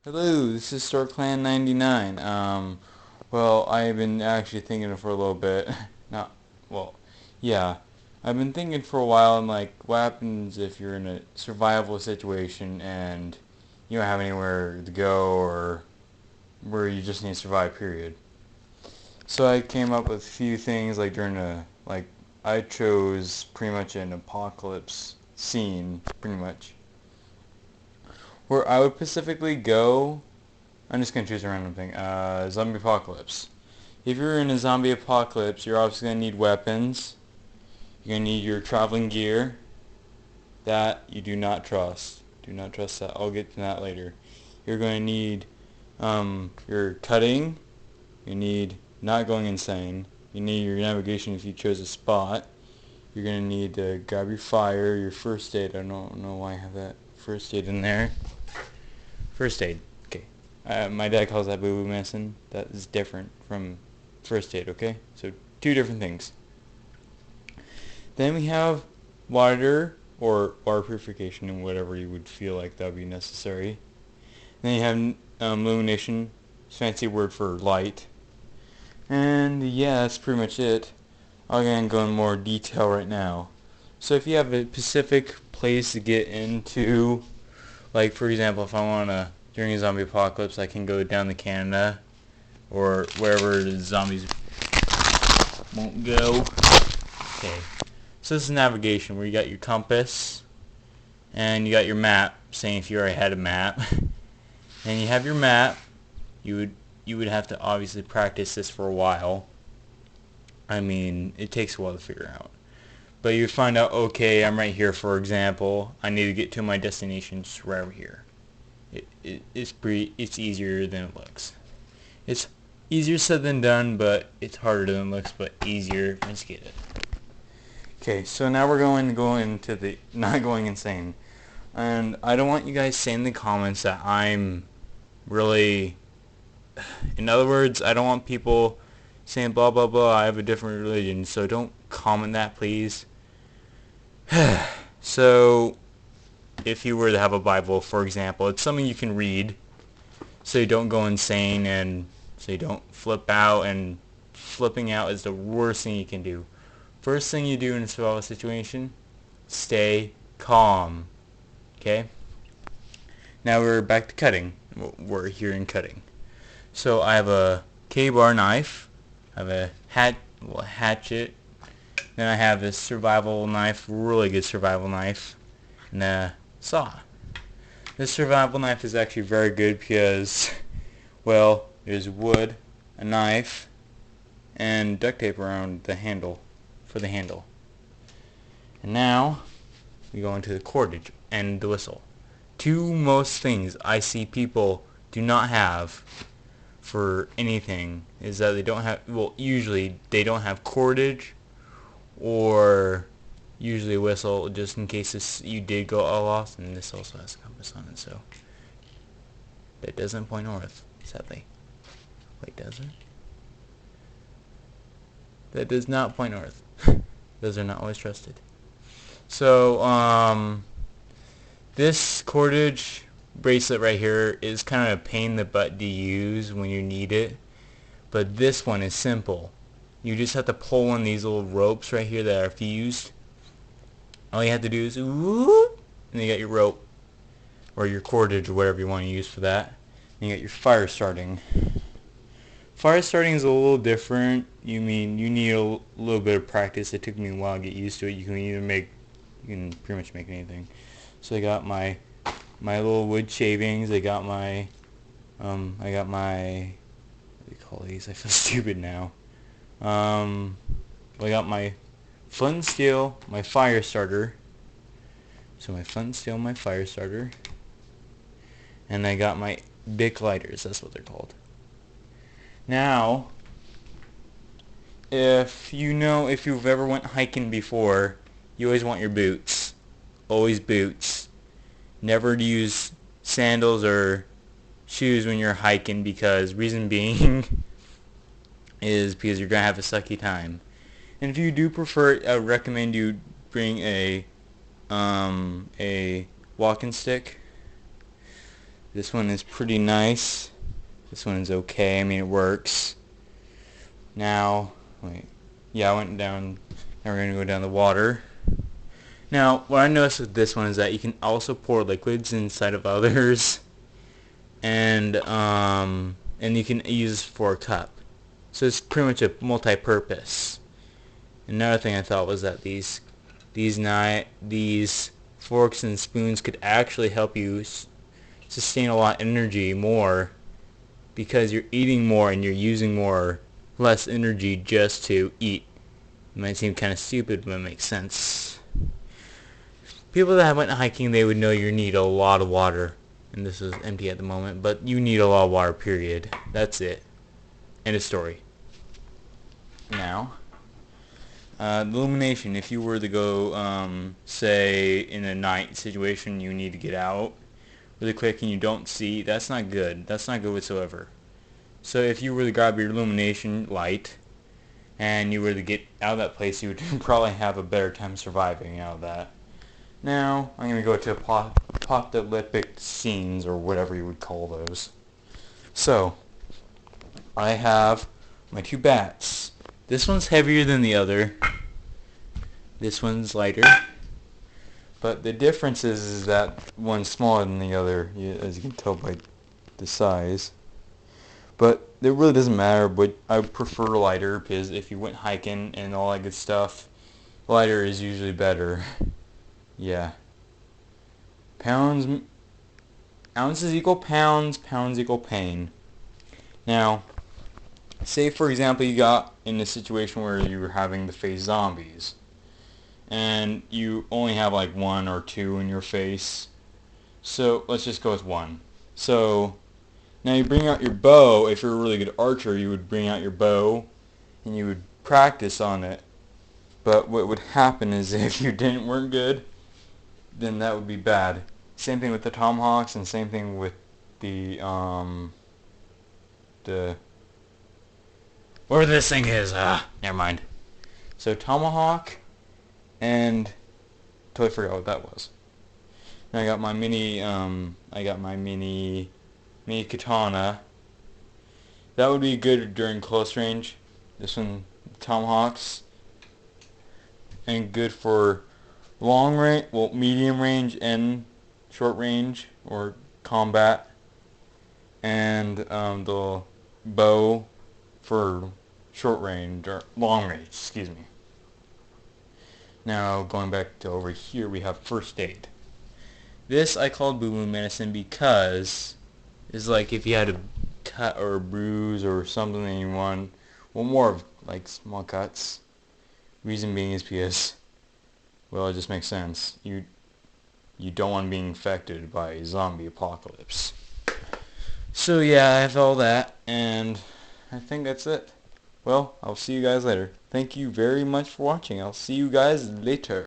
Hello, this is StarClan99. Well, I've been actually thinking for a little bit. Not, well, yeah. I've been thinking for a while, and like, what happens if you're in a survival situation and you don't have anywhere to go or where you just need to survive, period. So I came up with a few things, like I chose pretty much an apocalypse scene, pretty much, where I would specifically go. I'm just gonna choose a random thing. Zombie apocalypse. If you're in a zombie apocalypse, you're obviously gonna need weapons. You're gonna need your traveling gear. That you do not trust. Do not trust that. I'll get to that later. You're going to need your cutting. You need not going insane. You need your navigation if you chose a spot. You're going to need to grab your fire, your first aid. I don't know why I have that first aid in there. First aid. Okay. My dad calls that boo-boo medicine. That is different from first aid, okay? So two different things. Then we have water or water purification and whatever you would feel like that would be necessary. Then you have illumination, fancy word for light. And yeah, that's pretty much it. I'm going to go in more detail right now. So if you have a specific place to get into, like for example, if I want to, during a zombie apocalypse, I can go down to Canada or wherever the zombies won't go. Okay. So this is navigation where you got your compass and you got your map saying if you already had a map. And you have your map. You would have to obviously practice this for a while. I mean, it takes a while to figure out. But you find out, okay, I'm right here, for example. I need to get to my destination just right over here. It's easier than it looks. It's easier said than done, but it's harder than it looks, but easier once you get it. Okay, so now we're going to go into the not going insane. And I don't want you guys saying in the comments that I'm really, in other words, I don't want people saying blah blah blah, I have a different religion, so don't comment that, please. So if you were to have a Bible, for example, it's something you can read so you don't go insane and so you don't flip out, and flipping out is the worst thing you can do. First thing you do in a survival situation, stay calm. Okay? Now we're back to cutting. We're here in cutting. So I have a K-bar knife. I have a hatchet. Then I have this survival knife, really good survival knife, and a saw. This survival knife is actually very good because, well, there's wood, a knife, and duct tape around the handle, for the handle. And now we go into the cordage and the whistle. Two most things I see people do not have for anything is that they don't have, well, usually they don't have cordage or usually a whistle just in case you did go all lost, and this also has a compass on it, so that doesn't point north, sadly. Wait, does it? That does not point north. Those are not always trusted. So, this cordage bracelet right here is kind of a pain in the butt to use when you need it, but this one is simple. You just have to pull one of these little ropes right here that are fused. All you have to do is whoop, and you got your rope or your cordage or whatever you want to use for that. And you got your fire starting. Fire starting is a little different. You need a little bit of practice. It took me a while to get used to it. You can pretty much make anything. So I got my little wood shavings. I got my what do you call these? I feel stupid now. I got my flint and steel, my fire starter. So my flint and steel, my fire starter. And I got my Bic lighters. That's what they're called. Now, if you've ever went hiking before, you always want your boots. Always boots. Never use sandals or shoes when you're hiking, because reason being is because you're going to have a sucky time. And if you do prefer it, I would recommend you bring a walking stick. This one is pretty nice. This one is okay. I mean, it works. Now, wait. Yeah, I went down. Now we're going to go down the water. Now, what I noticed with this one is that you can also pour liquids inside of others. And you can use this for a cup. So it's pretty much a multi-purpose. Another thing I thought was that these forks and spoons could actually help you sustain a lot of energy more, because you're eating more and you're using less energy just to eat. It might seem kind of stupid, but it makes sense. People that went hiking, they would know you need a lot of water. And this is empty at the moment, but you need a lot of water, period. That's it. End of story. Now, illumination. If you were to go, say, in a night situation, you need to get out really quick and you don't see, that's not good. That's not good whatsoever. So if you were to grab your illumination light and you were to get out of that place, you would probably have a better time surviving out of that. Now, I'm going to go to apocalyptic scenes, or whatever you would call those. So, I have my two bats. This one's heavier than the other. This one's lighter. But the difference is that one's smaller than the other, as you can tell by the size. But it really doesn't matter, but I prefer lighter, because if you went hiking and all that good stuff, lighter is usually better. Yeah. Ounces equal pounds, pounds equal pain. Now, say for example you got in a situation where you were having to face zombies, and you only have like one or two in your face. So let's just go with one. So now you bring out your bow. If you're a really good archer, you would bring out your bow and you would practice on it. But what would happen is if you weren't good, then that would be bad. Same thing with the tomahawks, and same thing with the where this thing is. Never mind. So tomahawk, and totally forgot what that was. Now I got my mini katana. That would be good during close range. This one, tomahawks, and good for long range, well, medium range and short range or combat, and the bow for short range or long range. Excuse me. Now going back to over here, we have first aid. This I called Boo Boo Medicine because it's like if you had a cut or a bruise or something and you want, well, more of like small cuts. Reason being is because, well, it just makes sense. You don't want to be infected by a zombie apocalypse. So yeah, I have all that, and I think that's it. Well, I'll see you guys later. Thank you very much for watching. I'll see you guys later.